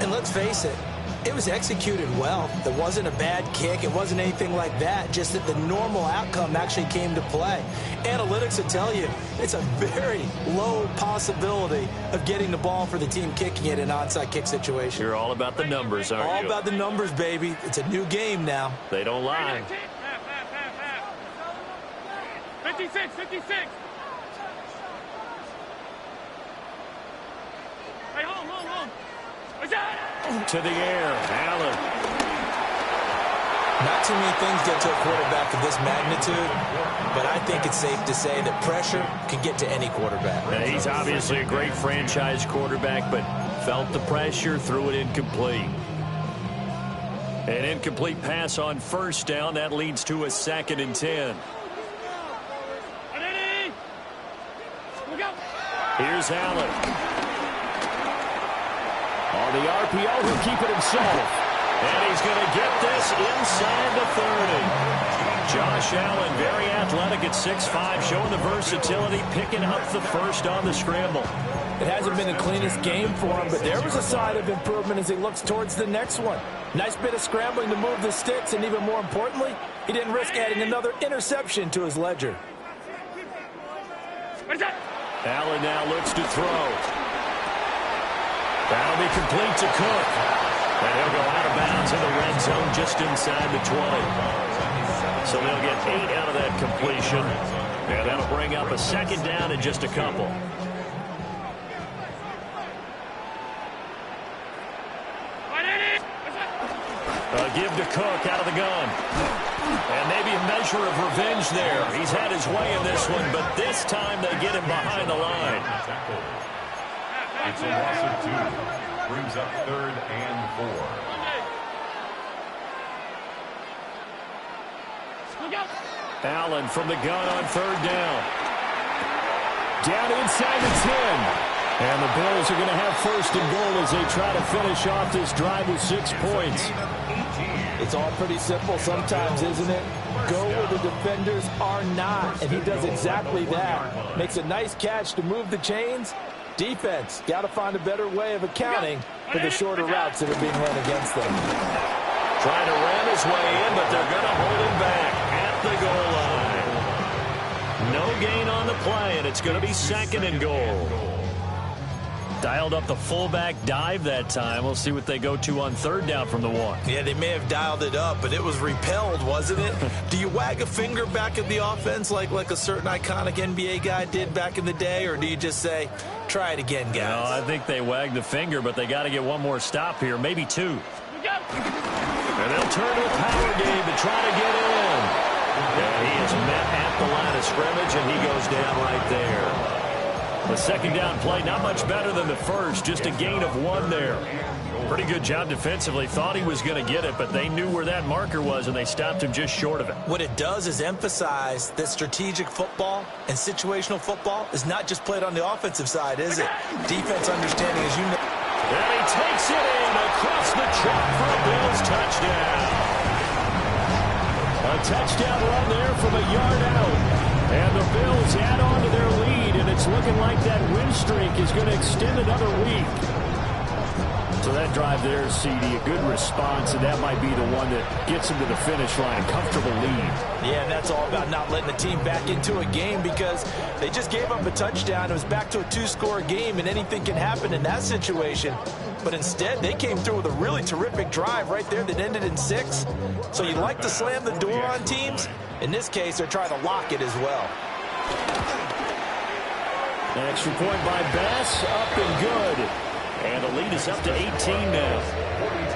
[SPEAKER 2] And let's face it, it was executed well. It wasn't a bad kick. It wasn't anything like that. Just that the normal outcome actually came to play. Analytics will tell you it's a very low possibility of getting the ball for the team kicking it in an onside kick situation.
[SPEAKER 1] You're all about the numbers, aren't you?
[SPEAKER 2] All about the numbers, baby. It's a new game now.
[SPEAKER 1] They don't lie.
[SPEAKER 4] 56, 56. Hey, hold. What's that?
[SPEAKER 1] To the air, Allen.
[SPEAKER 2] Not too many things get to a quarterback of this magnitude, but I think it's safe to say that pressure can get to any quarterback.
[SPEAKER 1] And he's obviously a great franchise quarterback, but felt the pressure, threw it incomplete. An incomplete pass on first down. That leads to a 2nd and 10. Here's Allen. On the RPO, he'll keep it himself. And he's going to get this inside the 30. Josh Allen, very athletic at 6'5", showing the versatility, picking up the first on the scramble.
[SPEAKER 3] It hasn't been the cleanest game for him, but there was a sign of improvement as he looks towards the next one. Nice bit of scrambling to move the sticks, and even more importantly, he didn't risk adding another interception to his ledger.
[SPEAKER 1] Allen now looks to throw. That'll be complete to Cook. And he'll go out of bounds in the red zone just inside the 20. So they'll get 8 out of that completion. And that'll bring up a 2nd down in just a couple. A give to Cook out of the gun. And maybe a measure of revenge there. He's had his way in this one, but this time they get him behind the line.
[SPEAKER 5] It's a loss of 2. Brings up 3rd and 4.
[SPEAKER 1] Allen from the gun on 3rd down. Down inside the 10. And the Bills are going to have first and goal as they try to finish off this drive with 6 points.
[SPEAKER 3] It's all pretty simple sometimes, isn't it? Go where the defenders are not, and he does exactly that. Makes a nice catch to move the chains. Defense, got to find a better way of accounting for the shorter routes that are being run against them.
[SPEAKER 1] Trying to ram his way in, but they're going to hold him back at the goal line. No gain on the play, and it's going to be 2nd and goal. Dialed up the fullback dive that time. We'll see what they go to on 3rd down from the 1.
[SPEAKER 2] Yeah, they may have dialed it up, but it was repelled, wasn't it? Do you wag a finger back at the offense like a certain iconic NBA guy did back in the day, or do you just say, try it again, guys?
[SPEAKER 1] No, I think they wagged the finger, but they got to get one more stop here, maybe 2. And they'll turn to a power game to try to get in. And he is met at the line of scrimmage, and he goes down right there. The 2nd down play, not much better than the first, just a gain of 1 there. Pretty good job defensively. Thought he was going to get it, but they knew where that marker was, and they stopped him just short of it.
[SPEAKER 2] What it does is emphasize that strategic football and situational football is not just played on the offensive side, is it? Defense understanding, as you know.
[SPEAKER 1] And he takes it in across the chalk for a Bills touchdown. A touchdown run there from a yard out. And the Bills add on to their lead, and it's looking like that win streak is going to extend another week. So that drive there, CD, a good response, and that might be the one that gets them to the finish line. Comfortable lead.
[SPEAKER 2] Yeah, and that's all about not letting the team back into a game because they just gave up a touchdown. It was back to a 2-score game, and anything can happen in that situation. But instead, they came through with a really terrific drive right there that ended in 6. So you like to slam the door on teams. In this case, they're trying to lock it as well.
[SPEAKER 1] An extra point by Bass, up and good. And the lead is up to 18 now.
[SPEAKER 5] 42,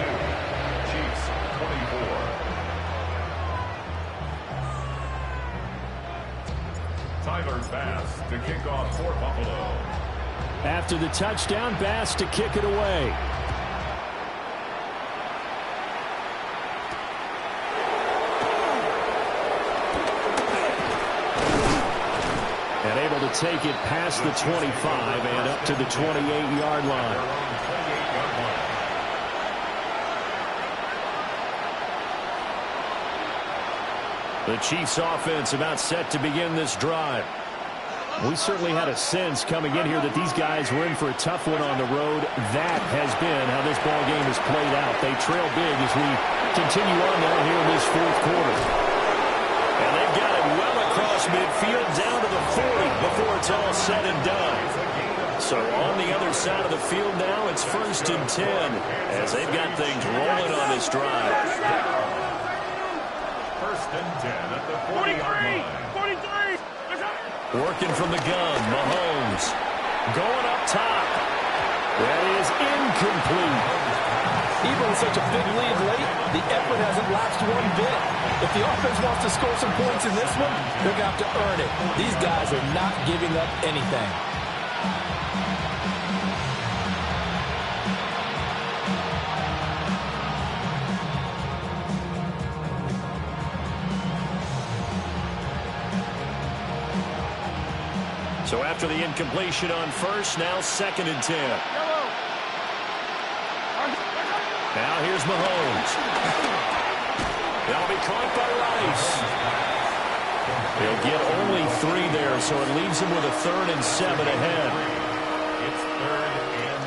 [SPEAKER 5] Chiefs 24. Tyler Bass to kick off for Buffalo.
[SPEAKER 1] After the touchdown, Bass to kick it away. And able to take it past the 25 and up to the 28-yard line. The Chiefs offense about set to begin this drive. We certainly had a sense coming in here that these guys were in for a tough one on the road. That has been how this ball game has played out. They trail big as we continue on now here in this 4th quarter. And they've got it well across midfield down to the 40 before it's all said and done. So on the other side of the field now, it's 1st and 10 as they've got things rolling on this drive.
[SPEAKER 5] 1st and 10 at the 40-yard line.
[SPEAKER 4] 43!
[SPEAKER 1] Working from the gun, Mahomes. Going up top. That is incomplete.
[SPEAKER 2] Even with such a big lead late, the effort hasn't lapsed one bit. If the offense wants to score some points in this one, they're going to have to earn it. These guys are not giving up anything.
[SPEAKER 1] So after the incompletion on first, now 2nd and 10. Now here's Mahomes. That'll be caught by Rice. He'll get only 3 there, so it leaves him with a 3rd and 7 ahead.
[SPEAKER 5] It's 3rd and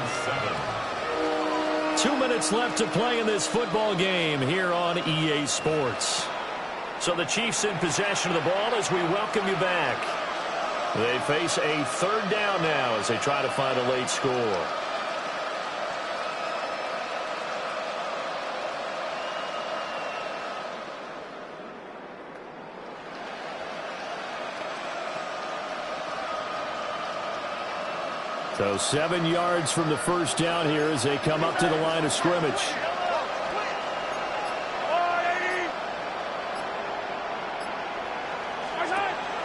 [SPEAKER 5] 7.
[SPEAKER 1] 2 minutes left to play in this football game here on EA Sports. So the Chiefs in possession of the ball as we welcome you back. They face a 3rd down now as they try to find a late score. So 7 yards from the 1st down here as they come up to the line of scrimmage.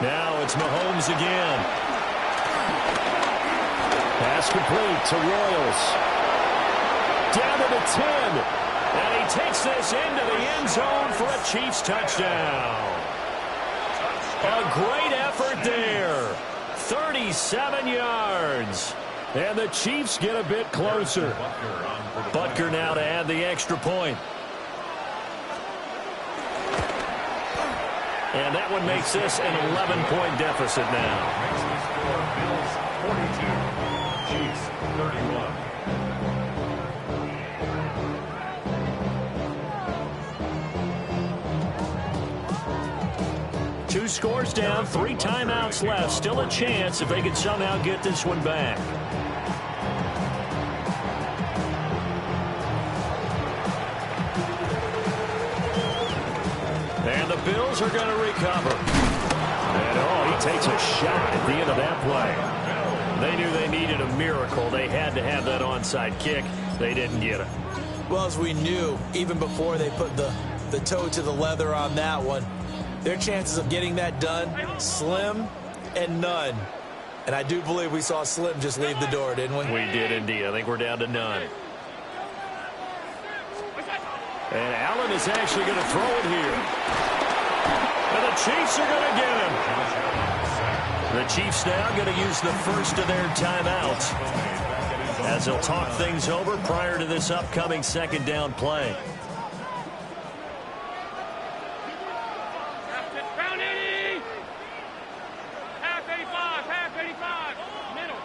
[SPEAKER 1] Now it's Mahomes again. Pass complete to Royals. Down to the 10. And he takes this into the end zone for a Chiefs touchdown. A great effort there. 37 yards. And the Chiefs get a bit closer. Butker now to add the extra point. And that one makes this an 11-point deficit now.
[SPEAKER 5] Bills 42, Chiefs 31.
[SPEAKER 1] scores down, 3 timeouts left. Still a chance if they can somehow get this one back. And the Bills are going to recover. And, he takes a shot at the end of that play. They knew they needed a miracle. They had to have that onside kick. They didn't get it.
[SPEAKER 2] Well, as we knew, even before they put the toe to the leather on that one, their chances of getting that done, slim and none. And I do believe we saw Slim just leave the door, didn't we?
[SPEAKER 1] We did indeed. I think we're down to none. And Allen is actually going to throw it here. And the Chiefs are going to get him. The Chiefs now going to use the first of their timeouts as they'll talk things over prior to this upcoming second down play.
[SPEAKER 4] Round 80. Half 85. Half 85. Middle.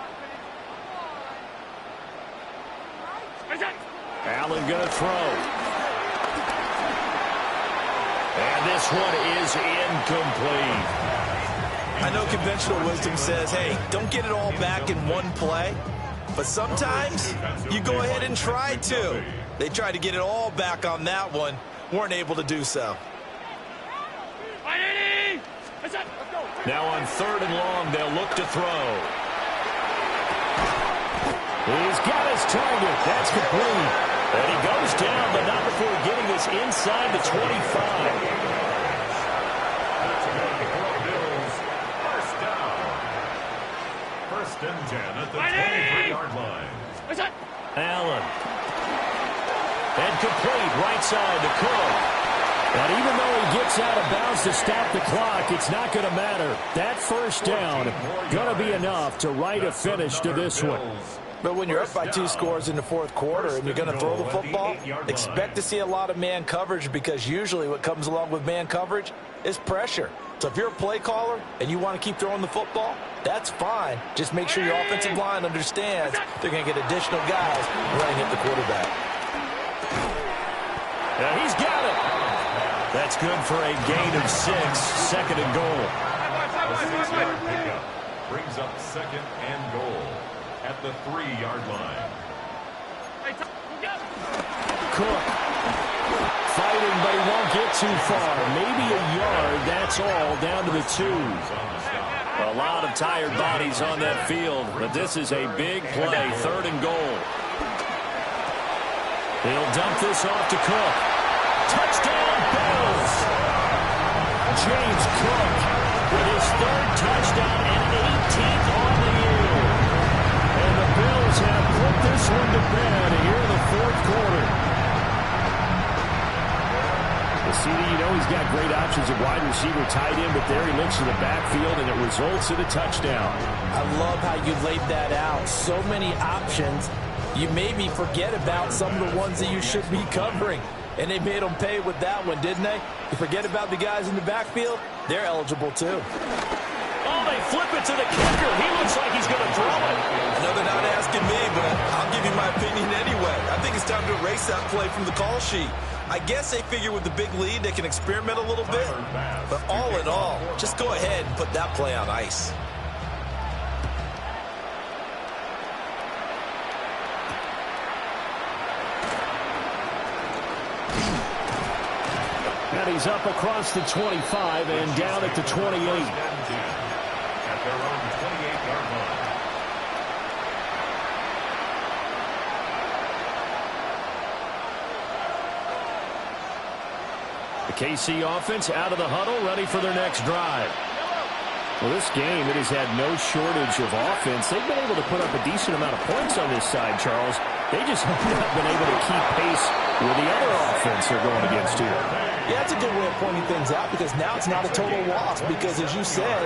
[SPEAKER 1] Allen going to throw. And this one is incomplete.
[SPEAKER 2] I know conventional wisdom says, hey, don't get it all back in one play. But sometimes you go ahead and try to. They tried to get it all back on that one. Weren't able to do so.
[SPEAKER 1] Now on 3rd and long, they'll look to throw. He's got his target. That's complete. And he goes down, but not before getting this inside the 25.
[SPEAKER 5] First down. First and 10 at the 23-yard line.
[SPEAKER 1] Allen. And complete right side to Cook. And even though he gets out of bounds to stop the clock, it's not going to matter. That first down going to be enough to write a finish to this one.
[SPEAKER 2] But when you're up by 2 scores in the 4th quarter and you're going to throw the football, expect to see a lot of man coverage, because usually what comes along with man coverage is pressure. So if you're a play caller and you want to keep throwing the football, that's fine. Just make sure your offensive line understands they're going to get additional guys running at the quarterback.
[SPEAKER 1] Yeah, he's got it. That's good for a gain of 6, 2nd and goal.
[SPEAKER 5] A 6-yard pickup brings up 2nd and goal at the 3-yard line.
[SPEAKER 1] Cook fighting, but he won't get too far. Maybe a yard, that's all, down to the 2. A lot of tired bodies on that field, but this is a big play, 3rd and goal. He'll dump this off to Cook. Touchdown, Bills! James Cook with his 3rd touchdown and 18th on the year. And the Bills have put this one to bed here in the 4th quarter. CD, you know he's got great options at wide receiver, tight end, but there he looks to the backfield, and it results in a touchdown.
[SPEAKER 2] I love how you laid that out. So many options. You made me forget about some of the ones that you should be covering. And they made them pay with that one, didn't they? You forget about the guys in the backfield, they're eligible too.
[SPEAKER 1] Oh, they flip it to the kicker. He looks like he's going to throw it.
[SPEAKER 2] I know they're not asking me, but I'll give you my opinion anyway. I think it's time to erase that play from the call sheet. I guess they figure with the big lead they can experiment a little bit. But all in all, just go ahead and put that play on ice.
[SPEAKER 1] And he's up across the 25 and down at the 28.
[SPEAKER 5] At their own 28-yard line.
[SPEAKER 1] The KC offense out of the huddle, ready for their next drive. Well, this game, it has had no shortage of offense. They've been able to put up a decent amount of points on this side, Charles. They just have not been able to keep pace with the other offense they're going against here.
[SPEAKER 2] Yeah, that's a good way of pointing things out, because now it's not a total loss, because as you said,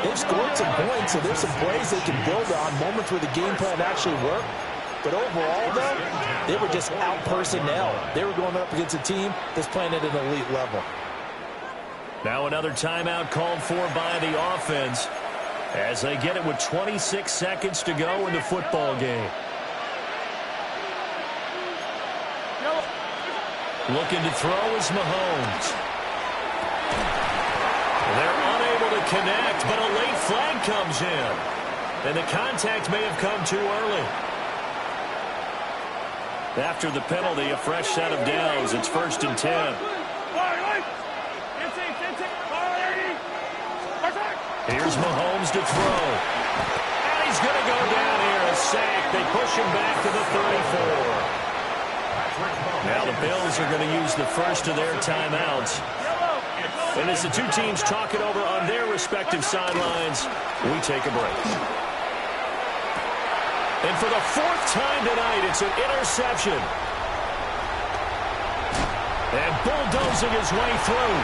[SPEAKER 2] they've scored some points, so there's some plays they can build on, moments where the game plan actually worked. But overall, though, they were just out-personnel. They were going up against a team that's playing at an elite level.
[SPEAKER 1] Now another timeout called for by the offense as they get it with 26 seconds to go in the football game. Looking to throw is Mahomes. They're unable connect, but a late flag comes in. And the contact may have come too early. After the penalty, a fresh set of downs. It's 1st and 10. Here's Mahomes to throw. And he's going to go down here. A sack. They push him back to the 34. Now the Bills are going to use the first of their timeouts. And as the two teams talk it over on their respective sidelines, we take a break. And for the 4th time tonight, it's an interception. And bulldozing his way through.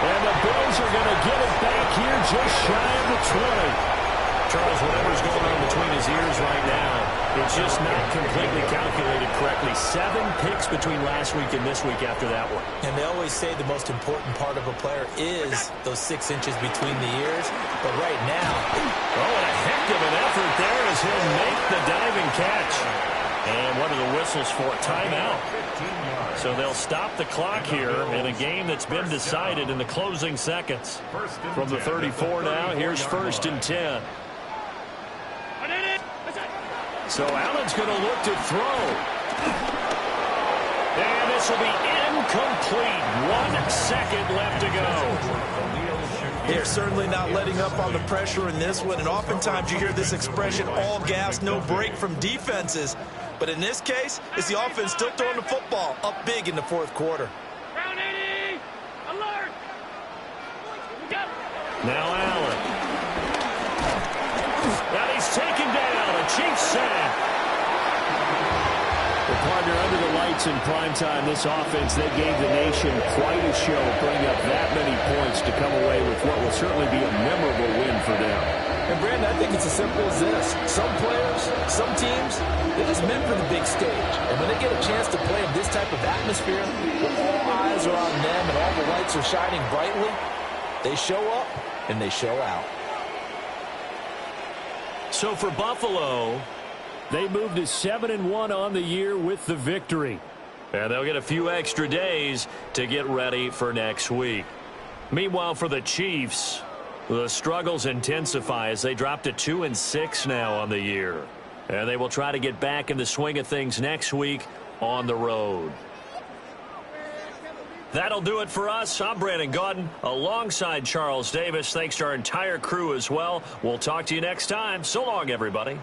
[SPEAKER 1] And the Bills are going to get it back here just shy of the 20. Charles, whatever's going on between his ears right now, it's just not completely calculated correctly. 7 picks between last week and this week after that one.
[SPEAKER 2] And they always say the most important part of a player is those 6 inches between the ears. But right now,
[SPEAKER 1] oh, and a heck of an effort there as he'll make the diving catch. And what are the whistles for? Timeout. So they'll stop the clock here in a game that's been decided in the closing seconds. From the 34 now, here's 1st and 10. So Allen's going to look to throw. And this will be incomplete. 1 second left to go.
[SPEAKER 2] they're certainly not letting up on the pressure in this one. And oftentimes you hear this expression, all gas, no break from defenses. But in this case, it's the offense still throwing the football up big in the 4th quarter.
[SPEAKER 4] Round 80, alert.
[SPEAKER 1] Now Allen. And he's taken down. A Chiefs sack. The partner under the lights in primetime, this offense, they gave the nation quite a show, putting up that many points to come away with what will certainly be a memorable win for them.
[SPEAKER 2] And Brandon, I think it's as simple as this. Some players, some teams, they're just meant for the big stage. And when they get a chance to play in this type of atmosphere, where all eyes are on them and all the lights are shining brightly, they show up and they show out.
[SPEAKER 1] So for Buffalo, they moved to 7-1 on the year with the victory. And they'll get a few extra days to get ready for next week. Meanwhile, for the Chiefs, the struggles intensify as they drop to 2-6 now on the year. And they will try to get back in the swing of things next week on the road. That'll do it for us. I'm Brandon Gaudin alongside Charles Davis. Thanks to our entire crew as well. We'll talk to you next time. So long, everybody.